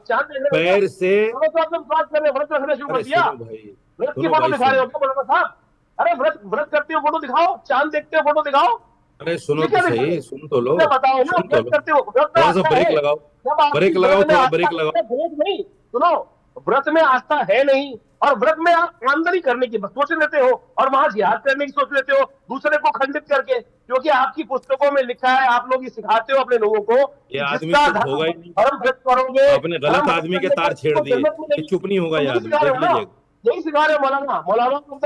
चांद देख रहे हो पैर से। तो आपने विश्वास कर रहे, व्रत रखना शुरू कर अरे दिया। सुनो भाई, व्रत की सुनो फोटो भाई, दिखा रहे सुनो। हो क्या मौलाना साहब? अरे व्रत व्रत करते हो फोटो दिखाओ, चांद देखते हो फोटो दिखाओ, अरे सुनो ये तो क्या दिखा रहे सही, हो? सुन तो लो, मुझे बताओ ना, सुन तो व्रत लो। करते हो, व्रत में थोड़ा सा आस्था ब्रेक है? लगाओ, जब आपकी ब्रेक लगाओ, व्रत में थोड़ा आस्था, ब्रेक लगाओ। ब्रेक नहीं, सुनो, व्रत में आस्था है नहीं और व्रत में आप आमदनी करने की बस सोच लेते हो और वहां जिहाद करने की सोच लेते हो दूसरे को खंडित करके, क्योंकि आपकी पुस्तकों में लिखा है, आप लोग ये सिखाते हो अपने लोगों को ये कि आदमी जिसका चुप धर्म होगा ही नहीं। धर्म भ्रष्ट करोगे, आपने धर्म गलत भ्रष्ट आदमी के करने का तार छेड़ तो दिए, जन्नत ये मिलेगी। चुप नहीं होगा तो ये यही आदमी, सिखा रहे देख हो ना, लीजिएगा। यही सिखा रहे हो मौलाना,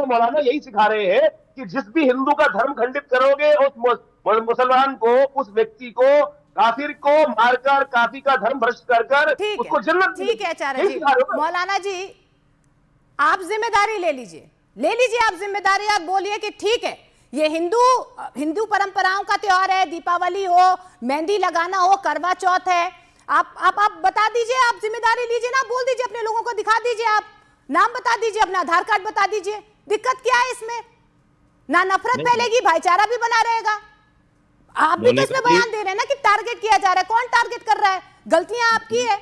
मौलाना यही सिखा रहे हैं कि जिस भी हिंदू का धर्म खंडित करोगे उस मुसलमान को, उस व्यक्ति को, काफिर को मारकर, काफी का धर्म भ्रष्ट कर कर ठीक है, उसको जन्नत ठीक है मिलेगी। आचार्य यही जी। सिखा रहे हो ना। मौलाना जी आप जिम्मेदारी ले लीजिए, ले लीजिए आप जिम्मेदारी। आप बोलिए कि ठीक है, ये हिंदू परंपराओं का त्योहार है, दीपावली हो, मेहंदी लगाना हो, करवा चौथ है, आप बता दीजिए, आप जिम्मेदारी लीजिए ना, बोल दीजिए, अपने लोगों को दिखा दीजिए, आप नाम बता दीजिए, अपना आधार कार्ड बता दीजिए, दिक्कत क्या है इसमें? ना नफरत फैलेगी, भाईचारा भी बना रहेगा। आप भी तो इसमें बयान दे रहे हैं ना कि टारगेट किया जा रहा है। कौन टारगेट कर रहा है? गलतियां आपकी है।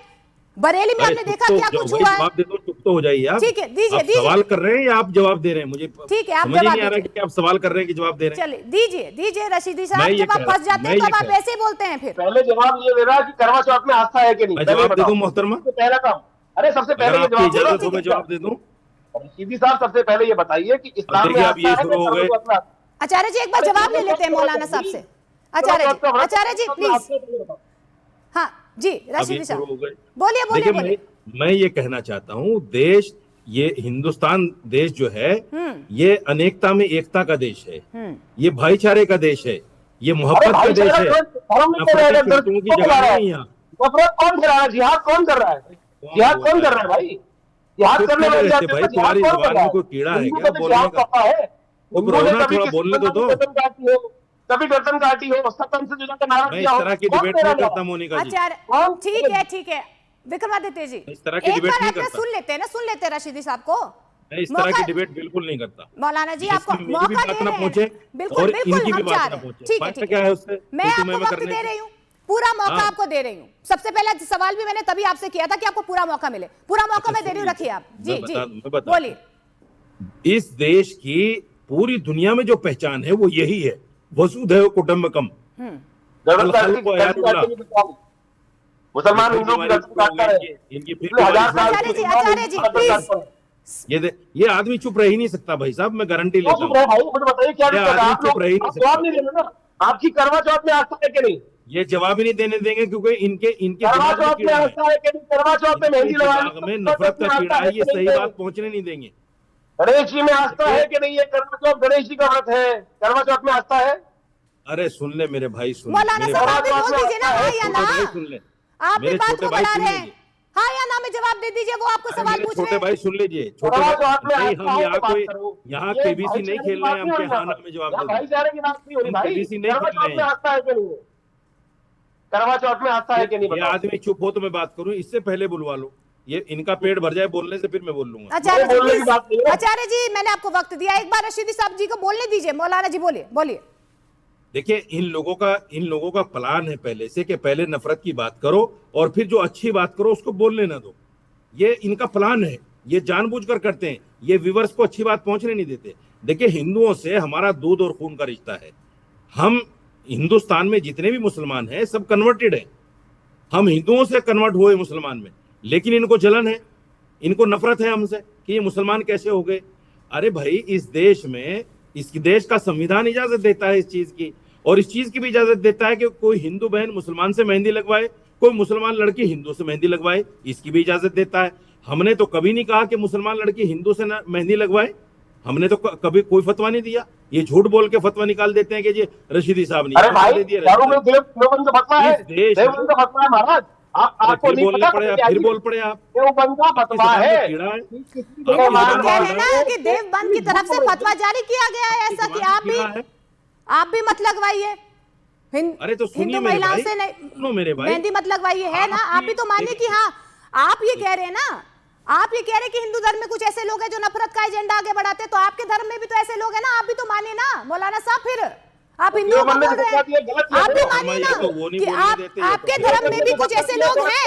बरेली में आपने देखा क्या कुछ हुआ है? जवाब दे दो, चुप तो हो जाइए आप। ठीक है, दीजिए आप दीजिए। सवाल कर रहे हैं या आप जवाब दे रहे हैं? मुझे ठीक है, आप समझ ही जवाब नहीं आ रहा दीजिए। कि आप सवाल कर रहे हैं कि जवाब दे रहे हैं। चलिए दीजिए दीजिए रशीदी मैं साहब, ये जब आप कह फंस जाते मैं हैं तो ये अब आप कह ऐसे ही बोलते हैं फिर। पहले जवाब ये दे रहा है कि करवा चौथ में आस्था है कि नहीं, मैं पहले जवाब दे बताओ। दूं मोहतरमा? सबसे पहला काम, अरे सबसे अगर पहले ये आपकी जवाब दो ना। इजाजत हो मैं जवाब दे दूं। रशीदी साहब सबसे पहले ये बताइए कि अब इस्लाम में देखिए, अब आस्था ये है शुरू कि हो गए। करवा चौथ में आस्था है? आचार्य जी एक बार जवाब ले लेते हैं मौलाना साहब से। आचार्य जी प्लीज। हाँ जी अब ये रशीदी शुरू हो साहब गए। बोलिए बोलिए देखिए, बोलिए। मैं ये कहना चाहता हूँ, देश, ये हिंदुस्तान देश जो है, ये अनेकता में एकता का देश है, ये भाईचारे का देश है, ये अरे मोहब्बत का देश है। नफरतें फिरतों की जगह नहीं है यहाँ। नफरत कौन कर रहा है? जिहाद कौन कर रहा है? जिहाद कौन कर रहा है भाई? जिहाद करने कीड़े लग रहते जाते भाई, हैं, जिहाद तुम्हारी कौन कर जुबान रहा में है? कोई कीड़ा है हिंदू क्या कभी बोलने जिहाद का? करता है? वो हिंदू ने रोना कभी थोड़ा किसी बोलने बंदा दो की तो। गर्दन काटी हो, कभी गर्दन काटी हो, सतन से जुदा का नारा मैं दिया इस हो, तरह की कौन डिबेट तेरा नहीं लड़ा? करता मोनिका जी। आचार्य ठीक है विक्रमादित्य जी, इस तरह की एक डिबेट बार नहीं आप करता। सुन लेते हैं ना, सुन लेते हैं रशीदी साहब को। मैं इस तरह की डिबेट बिल्कुल नहीं करता। मौलाना जी आपको जिसमें मेरी भी मौका बात दे ना रहे पहुंचे हैं। बिल्कुल और बिल्कुल इनकी भी हम चाह बात रहे ना हैं। पहुंचे। ठीक है फायदा ठीक क्या है, है उससे? मैं कुछ आपको मैं वक्त करने दे का। रही हूँ, पूरा मौका हाँ। आपको दे रही हूँ। सबसे पहला सवाल भी मैंने तभी आपसे किया था कि आपको पूरा मौका मिले, पूरा मौका मैं दे रही हूँ, रखिए आप। जी जी मैं बता बोलिए। इस देश की पूरी दुनिया में जो पहचान है वो यही है, वसुधैव कुटुंबकम। गर्दन काटने की मुसलमान हिंदू की गर्दन काटता है, इनकी फिर इसलिए हजार साल आचार्य जी, से आचार्य जी, गर्दन प्लीज। काटता है। ये आदमी चुप रह ही नहीं सकता भाई साहब, मैं गारंटी क्यों लेता चुप रहे हूँ। भाई? मुझे बताइए क्या ये दिक्कत है? आदमी आप चुप लोग रह ही नहीं आप जवाब सकता। नहीं दे रहे ना। आपकी करवा चौथ में आस्था है कि नहीं? ये जवाब ही नहीं देने देंगे क्योंकि इनके इनके करवा दिमाग में चौथ में कीड़ा है, आस्था है कि नहीं? करवा चौथ में इनके मेहंदी दिमाग में नफरत का कीड़ा है, ये सही बात लगानी। पहुंचने नहीं देंगे। गणेश जी में आस्था है कि नहीं? ये करवा चौथ गणेश जी का व्रत है, करवा चौथ में आस्था है? अरे सुन ले मेरे भाई, सुन ले मौलाना मेरे साहब भाई, आप भी बोल दीजिए ना, हाँ या ना। छोटे भाई सुन ले, आप भी मेरे बात छोटे को भाई बढ़ा सुन रहे हैं, लीजिए। हाँ या ना में जवाब दे दीजिए, वो आपको सवाल मेरे पूछ रहे छोटे हैं। भाई सुन लीजिए, छोटे करवा भाई चौथ में नहीं, आस्था हम हो यहाँ तो बात कोई करो। यहाँ ये केबीसी नहीं भाईचारे खेल की रहे बात हैं, नहीं हम हो के रही हाँ यहाँ ना पर। में जवाब यहाँ दे दो। भाईचारे की बात नहीं हो रही हम भाई। केबीसी नहीं करवा खेल रहे चौथ में हैं। आस्था है कि नहीं? करवा चौथ में आस्था है कि नहीं ये बताओ? आदमी चुप हो तो मैं बात करूं, इससे पहले बुलवा लो, ये इनका पेट भर जाए बोलने से, फिर मैं बोल लूंगा। आचार्य जी बोलने की प्लीज, बात नहीं है। आचार्य जी मैंने आपको वक्त दिया, एक बार रशीदी साहब जी को बोलने दीजिए। मौलाना जी बोलिए बोलिए। देखिए, इन लोगों का प्लान है पहले से कि पहले नफरत की बात करो और फिर जो अच्छी बात करो उसको बोलने ना दो। ये इनका प्लान है, ये जानबूझकर करते हैं, ये व्यूअर्स को अच्छी बात पहुंचने नहीं देते। देखिए, हिंदुओं से हमारा दूध और खून का रिश्ता है। हम हिंदुस्तान में जितने भी मुसलमान हैं सब कन्वर्टेड हैं, हम हिंदुओं से कन्वर्ट हुए मुसलमान में, लेकिन इनको जलन है, इनको नफरत है हमसे कि ये मुसलमान कैसे हो गए। अरे भाई, इस देश में, इस देश का संविधान इजाजत देता है इस चीज की, और इस चीज की भी इजाजत देता है कि कोई हिंदू बहन मुसलमान से मेहंदी लगवाए, कोई मुसलमान लड़की हिंदू से मेहंदी लगवाए, इसकी भी इजाजत देता है। हमने तो कभी नहीं कहा कि मुसलमान लड़की हिंदू से मेहंदी लगवाए, हमने तो कभी कोई फतवा नहीं दिया। ये झूठ बोल के फतवा निकाल देते हैं कि जी रशीदी साहब ने अरे भाई, दे दिया। दारू में देवबंद का फतवा है, इस देश देवबंद का फतवा है महाराज। आपको फिर नहीं बोलने पता? पड़े, फिर बोल पड़े आप। देवबंद का फतवा है। कीड़ा है। लेकिन आप वो मान कह रहे लो हैं ना कि देवबंद की तरफ से फतवा जारी किया गया है ऐसा कि आप भी मत लगवाइए। अरे तो सुनिए हिंदू मेरे महिलाओं भाई, से सुनो मेरे भाई, मेहंदी मत लगवाइए, है ना? आप भी तो मानिए कि हाँ, आप ये कह रहे हैं ना, आप ये कह रहे हैं कि हिंदू धर्म में कुछ ऐसे लोग हैं जो नफरत का एजेंडा आगे बढ़ाते हैं, तो आपके धर्म में भी तो ऐसे लोग हैं ना, आप भी तो मानिए ना मौलाना साहब। फिर आप हिंदुओं को बोल रहे हैं, आप भी मानिए ना कि आपके धर्म में भी कुछ ऐसे लोग हैं,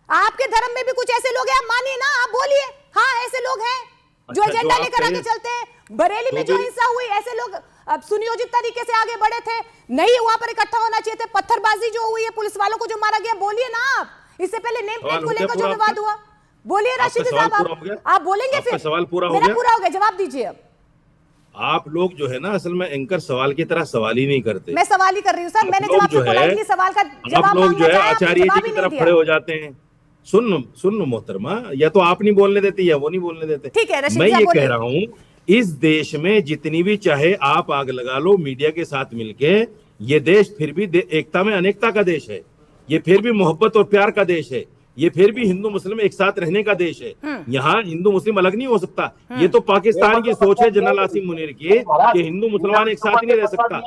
आपके धर्म में भी कुछ ऐसे लोग हैं, आप मानिए ना, आप बोलिए हाँ ऐसे लोग हैं जो अच्छा, एजेंडा जो आप लेकर आगे कहें- चलते हैं। बरेली में तो जो भी- हिंसा हुई, ऐसे लोग अब सुनियोजित तरीके से आगे बढ़े थे, नहीं वहां पर इकट्ठा होना चाहिए थे। पत्थरबाजी जो हुई है, पुलिस वालों को जो मारा गया, बोलिए ना आप। इससे पहले नेम सवाल प्लेट को हो गया लेकर जो पूरा विवाद आपका? हुआ, बोलिए आपका राशिदी सवाल साहब, पूरा हो गया? आप बोलेंगे आपका फिर? सवाल पूरा हो मेरा गया? पूरा हो गया, जवाब दीजिए अब। आप लोग जो है ना, असल में एंकर सवाल की तरह सवाल ही नहीं करते। मैं सवाल ही कर रही हूँ सर, आप मैंने लोग जब आपसे जो है, पोलाइटली सवाल का आप जवाब लोग मांगना जो है चाहा, आपने आचार्य जी जवाब की ही नहीं तरफ दिया। खड़े हो जाते हैं। सुन मोहतरमा, या तो आप नहीं बोलने देती या वो नहीं बोलने देते। ठीक है, रशीद मैं साहब ये बोलिए। कह रहा हूँ, इस देश में जितनी भी चाहे आप आग लगा लो मीडिया के साथ मिलके, ये देश फिर भी एकता में अनेकता का देश है। ये फिर भी मोहब्बत और प्यार का देश है। ये फिर भी हिंदू मुस्लिम एक साथ रहने का देश है। यहाँ हिंदू मुस्लिम अलग नहीं हो सकता। ये तो पाकिस्तान की सोच है जनरल आसिम मुनीर की कि हिंदू मुसलमान एक साथ नहीं रह सकता।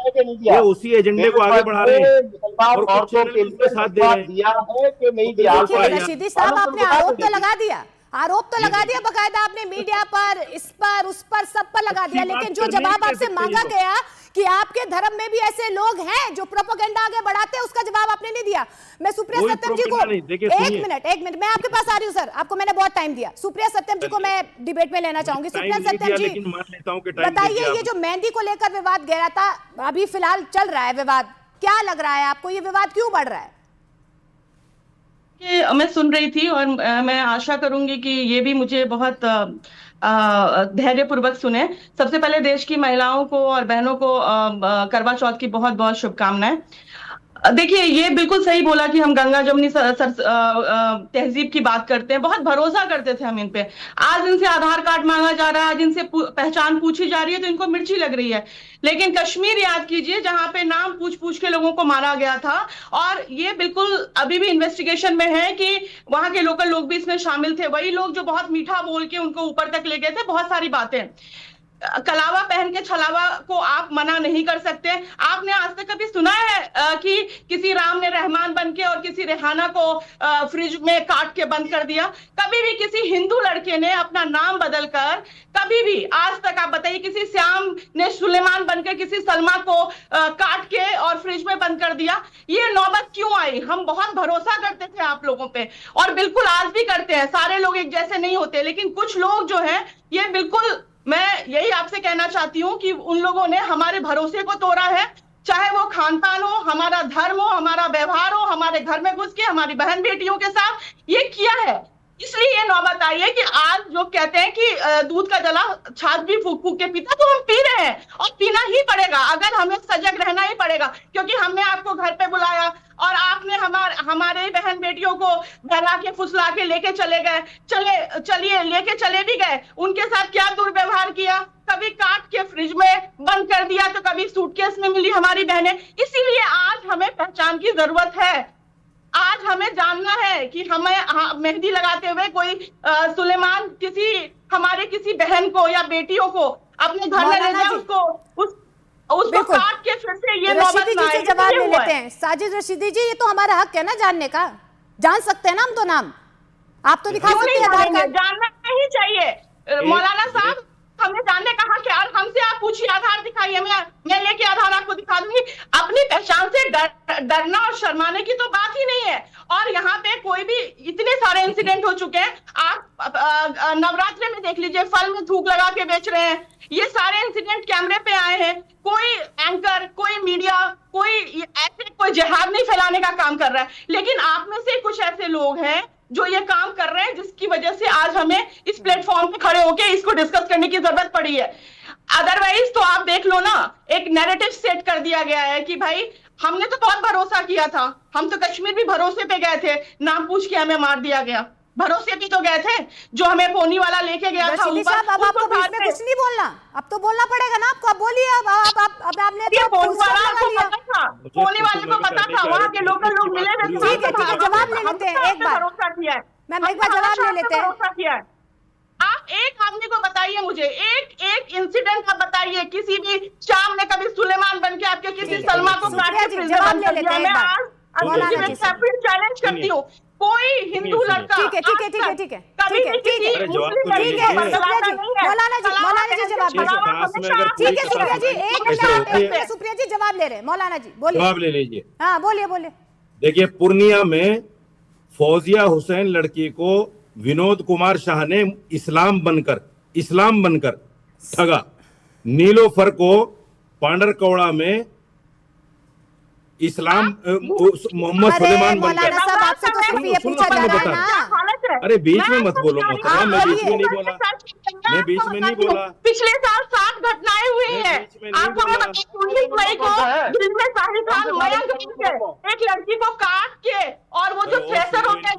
ये उसी एजेंडे को आगे बढ़ा रहे हैं और कुछ चैनल उसके साथ दे रहे हैं। दिया है कि नहीं दिया? देखिए यार, रशीदी साहब, आपने आरोप तो लगा दिया, आरोप तो लगा दिया बकायदा आपने, मीडिया पर, इस पर, उस पर, सब पर लगा दिया, अच्छी बात लेकिन जो करने जवाब नहीं आपसे दे मांगा सकते गया कि आपके धर्म में भी ऐसे लोग हैं जो प्रोपेगेंडा आगे बढ़ाते हैं, उसका जवाब आपने नहीं दिया। मैं सुप्रिया कोई सत्यम जी को propaganda नहीं, देखिए, एक सुनिए। मिनट मैं आपके पास आ रही हूँ सर, आपको मैंने बहुत टाइम दिया। सुप्रिया सत्यम जी को मैं डिबेट में लेना चाहूंगी। टाइम सुप्रिया नहीं सत्यम दिया, जी, लेकिन मान लेता हूं कि टाइम दे बताइए, दिया ये आपने। जो मेहंदी को लेकर विवाद गहरा था, अभी फिलहाल चल रहा है विवाद, क्या लग रहा है आपको, ये विवाद क्यों बढ़ रहा है? कि मैं सुन रही थी और मैं आशा करूंगी कि ये भी मुझे बहुत धैर्यपूर्वक सुने। सबसे पहले देश की महिलाओं को और बहनों को करवा चौथ की बहुत बहुत शुभकामनाएं। देखिए, ये बिल्कुल सही बोला कि हम गंगा जमुनी तहजीब की बात करते हैं, बहुत भरोसा करते थे हम इन पे। आज इनसे आधार कार्ड मांगा जा रहा है, आज इनसे पहचान पूछी जा रही है, तो इनको मिर्ची लग रही है। लेकिन कश्मीर याद कीजिए, जहां पे नाम पूछ पूछ के लोगों को मारा गया था, और ये बिल्कुल अभी भी इन्वेस्टिगेशन में है कि वहां के लोकल लोग भी इसमें शामिल थे, वही लोग जो बहुत मीठा बोल के उनको ऊपर तक ले गए थे, बहुत सारी बातें। कलावा पहन के छलावा को आप मना नहीं कर सकते। आपने आज तक कभी सुना है कि किसी राम ने रहमान बन के और किसी रेहाना को फ्रिज में काट के बंद कर दिया? कभी भी किसी हिंदू लड़के ने अपना नाम बदलकर, कभी भी आज तक आप बताइए, किसी श्याम ने सुलेमान बनकर किसी सलमा को काट के और फ्रिज में बंद कर दिया? ये नौबत क्यों आई? हम बहुत भरोसा करते थे आप लोगों पे, और बिल्कुल आज भी करते हैं। सारे लोग एक जैसे नहीं होते, लेकिन कुछ लोग जो है, ये बिल्कुल, मैं यही आपसे कहना चाहती हूं कि उन लोगों ने हमारे भरोसे को तोड़ा है। चाहे वो खान पान हो, हमारा धर्म हो, हमारा व्यवहार हो, हमारे घर में घुस के हमारी बहन बेटियों के साथ ये किया है। इसलिए ये नौबत आई है कि आज जो कहते हैं कि दूध का जला छाछ भी फूक फूक के पीता, तो हम पी रहे हैं और पीना ही पड़ेगा। अगर हमें सजग रहना ही पड़ेगा, क्योंकि हमने आपको घर पे बुलाया और आपने हमारे बहन बेटियों को बहला के फुसला के लेके चले गए। चलिए लेके चले भी गए, उनके साथ क्या दुर्व्यवहार किया? कभी काट के फ्रिज में बंद कर दिया, तो कभी सूटकेस में मिली हमारी बहनें। इसीलिए आज हमें पहचान की जरूरत है। आज हमें जानना है कि हमें मेहंदी लगाते हुए कोई सुलेमान हमारे किसी बहन को या बेटियों को अपने घर में ले जाए, उसको काट के फिर से ये नौबत रशीदी जी से जवाब ले लेते हैं। साजिद रशीदी जी, ये तो हमारा हक है ना जानने का, जान सकते हैं ना हम तो नाम, आप तो दिखा सकते हैं आधार कार्ड। जानना नहीं चाहिए मौलाना साहब, हमें जानने का हक है। और हमसे आप पूछिए, आधार दिखाइए, मैं लेके आधार आपको दिखा दूंगी। अपनी पहचान से डरना और शर्माने की तो बात ही नहीं है। और यहाँ पे कोई भी इतने सारे इंसिडेंट हो चुके हैं। आप नवरात्रि में देख लीजिए, फल में थूक लगा के बेच रहे हैं, ये सारे इंसिडेंट कैमरे पे आए हैं। कोई एंकर, कोई मीडिया, कोई जिहाद नहीं फैलाने का काम कर रहा है। लेकिन आप में से कुछ ऐसे लोग हैं जो ये काम कर रहे हैं, जिसकी वजह से आज हमें इस प्लेटफॉर्म पे खड़े होकर इसको डिस्कस करने की जरूरत पड़ी है। अदरवाइज तो आप देख लो ना, एक नैरेटिव सेट कर दिया गया है कि भाई हमने तो बहुत भरोसा किया था, हम तो कश्मीर भी भरोसे पे गए थे, नाम पूछ के हमें मार दिया गया। भरोसे भी तो गए थे, जो हमें पोनी वाला लेके गया था ऊपर। अब आपको बीच में कुछ नहीं बोलना, अब तो बोलना पड़ेगा ना आपको, अब बोलिए। अब आपने पोनी वाले को पता था, वहाँ के लोकल लोग मिले थे। ठीक है, जवाब ले लेते हैं एक बार, भरोसा किया है मैम एक बार जवाब ले लेते हैं। भरोसा किया है। आप एक आदमी को बताइए, मुझे एक इंसिडेंट आप बताइए, किसी भी शाम ने कभी सुलेमान बन के आपके किसी सलमा को काट के जवाब ले लेते हैं। मैं आज चैलेंज करती हूँ, कोई हिंदू लड़का, ठीक है कभी भी किसी मुस्लिम लड़की को बदलाता नहीं है। मौलाना जी जवाब दीजिए। ठीक है सुप्रिया जी, एक मिनट, सुप्रिया जी जवाब ले रहे हैं। मौलाना जी बोलिए, जवाब ले लीजिए। हाँ बोलिए। देखिए, पूर्णिया में फौजिया हुसैन लड़की को विनोद कुमार शाह ने इस्लाम बनकर ठगा। नीलोफर को पांडरकौड़ा में इस्लाम मोहम्मद अरे सुलेमान मौलाना बनकर। साहब, आपसे तो सिर्फ ये पूछा जा रहा है ना। अरे बीच में मत बोलो मोहतरमा, मैं बीच में नहीं बोला, मैं बीच में नहीं बोला। पिछले साल 7 घटनाएं हुई मैं हैं। बीच में नहीं आपको बोला। 19 मई को जिसमें शाहिद खान मयंक के एक लड़की को काट के और वो जो थ्रेसर होते हैं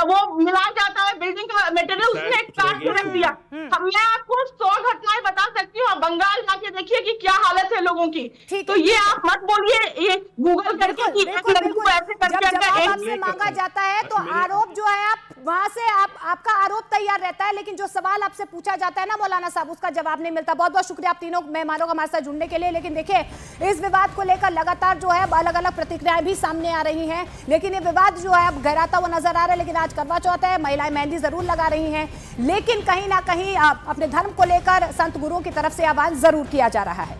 वो मिला जाता है बिल्डिंग का मटेरियल, उसने काट के रख दिया। मैं आपको 100 घटनाएं बता सकती हूँ। बंगाल जाके देखिए कि क्या हालत है लोगों की। तो ये आप मत बोलिए ये गूगल करके कि एक लड़की को ऐसे करके जब जवाब आपसे मांगा जाता है तो आरोप जो है आप वहां से आपका आरोप तैयार रहता है, लेकिन जो सवाल आपसे पूछा जाता है ना मौलाना साहब, उसका जवाब नहीं मिलता। बहुत बहुत शुक्रिया आप तीनों मेहमानों का हमारे साथ जुड़ने के लिए। लेकिन देखिए, इस विवाद को लेकर लगातार जो है अलग अलग प्रतिक्रियाएं भी सामने आ रही हैं, लेकिन ये विवाद जो है अब गहराता हुआ नजर आ रहा है। लेकिन आज करवा चौथ है, महिलाएं मेहंदी जरूर लगा रही हैं, लेकिन कहीं ना कहीं अपने धर्म को लेकर संत गुरुओं की तरफ से आह्वान जरूर किया जा रहा है।